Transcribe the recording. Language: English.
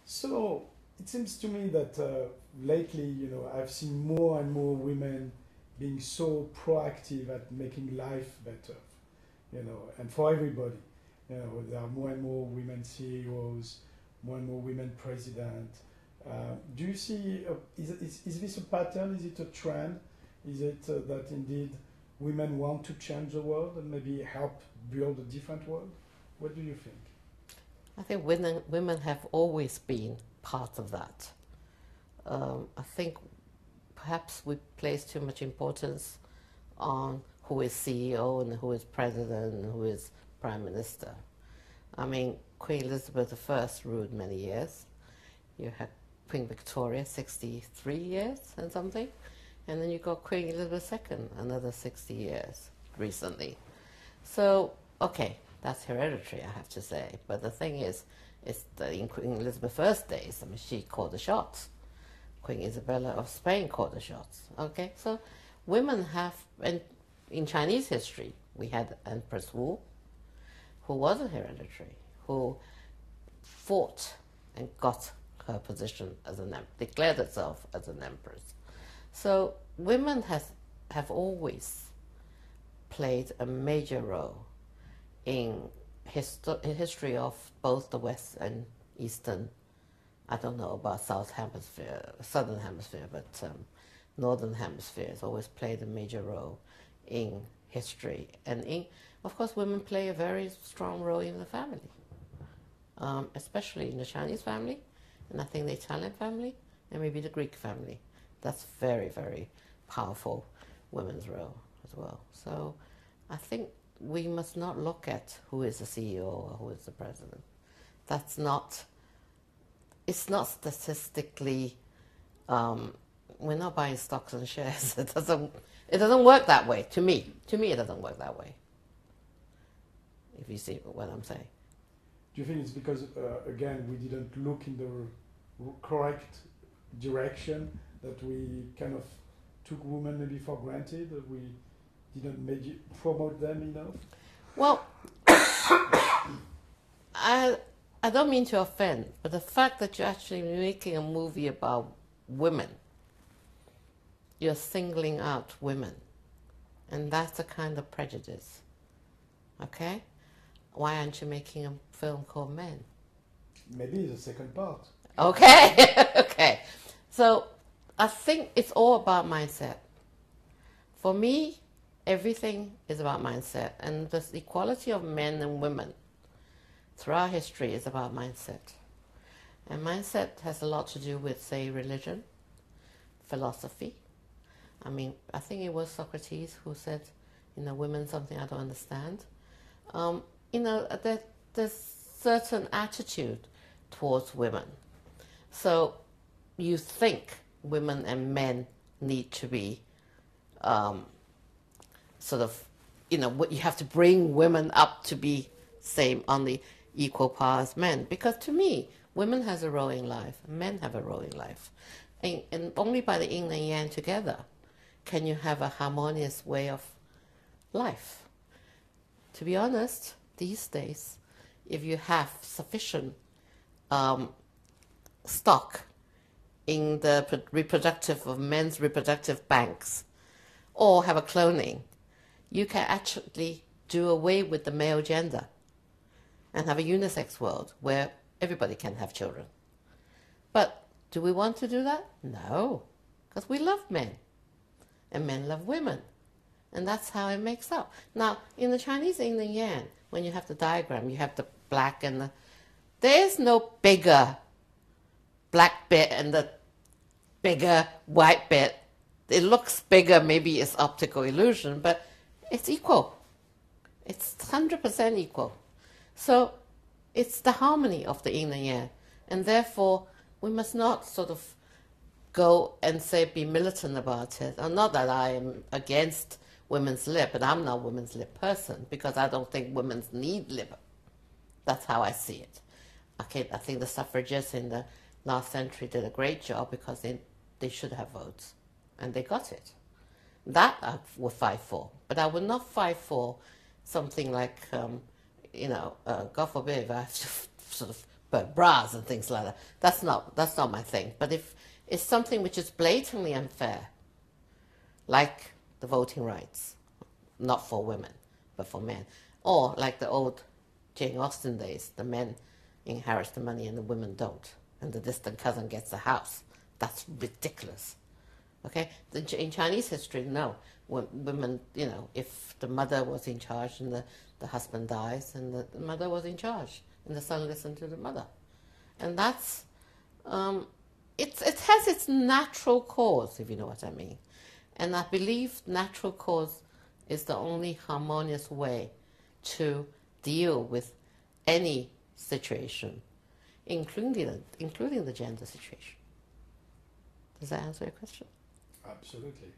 So it seems to me that lately, I've seen more and more women being so proactive at making life better, and for everybody. There are more and more women CEOs, more and more women president. Do you see, is this a pattern? Is it a trend? Is it that indeed women want to change the world and maybe help build a different world? What do you think? I think women have always been part of that. I think perhaps we place too much importance on who is CEO and who is president and who is prime minister. I mean, Queen Elizabeth I ruled many years. You had Queen Victoria, 63 years and something. And then you got Queen Elizabeth II, another 60 years recently. So, okay, that's hereditary, I have to say. But the thing is, it's in Queen Elizabeth I's days, I mean, she called the shots. Queen Isabella of Spain called the shots. Okay, so women have, and in Chinese history, we had Empress Wu, who wasn't hereditary, who fought and got her position as declared herself as an empress. So women have always played a major role in history of both the West and Eastern. I don't know about Southern Hemisphere, but Northern Hemisphere has always played a major role in history. And of course, women play a very strong role in the family, especially in the Chinese family, and I think the Italian family, and maybe the Greek family. That's very, very powerful women's role as well. So I think we must not look at who is the CEO or who is the president. It's not statistically, we're not buying stocks and shares. It doesn't work that way, to me. To me, it doesn't work that way, if you see what I'm saying. Do you think it's because, again, we didn't look in the correct direction, that we kind of took women maybe for granted, that we didn't maybe promote them enough? Well, I don't mean to offend, but the fact that you're actually making a movie about women, you're singling out women. And that's a kind of prejudice. Okay? Why aren't you making a film called Men? Maybe the second part. Okay, okay. So I think it's all about mindset. For me, everything is about mindset. And the equality of men and women throughout history is about mindset. And mindset has a lot to do with, say, religion, philosophy. I mean, I think it was Socrates who said, women, something I don't understand. There's certain attitude towards women. So you think women and men need to be you have to bring women up to be same on the equal par as men. Because to me, women has a role in life, men have a role in life. And only by the yin and yang together can you have a harmonious way of life. To be honest, these days, if you have sufficient stock in the men's reproductive banks, or have a cloning, you can actually do away with the male gender and have a unisex world where everybody can have children. But do we want to do that? No, because we love men, and men love women, and that's how it makes up. Now, in the Chinese yin and yang, when you have the diagram, you have the black and there's no bigger black bit and the bigger white bit. It looks bigger, maybe it's optical illusion, but it's equal. It's 100% equal. So it's the harmony of the yin and yang. And therefore, we must not sort of go and be militant about it. And not that I am against women's lib, but I'm not a women's lib person, because I don't think women need lib. That's how I see it. Okay, I think the suffragists in the last century did a great job because they should have votes. And they got it. That I would fight for. But I would not fight for something like, God forbid, if I have to sort of bras and things like that. That's not my thing. But if it's something which is blatantly unfair, like the voting rights, not for women, but for men, or like the old Jane Austen days, the men inherit the money and the women don't, and the distant cousin gets the house. That's ridiculous. Okay? In Chinese history, no. Women, if the mother was in charge and the husband dies, and the mother was in charge, and the son listened to the mother. And that's, it has its natural cause, if you know what I mean. And I believe natural cause is the only harmonious way to deal with any situation, including the gender situation. Does that answer your question? Absolutely.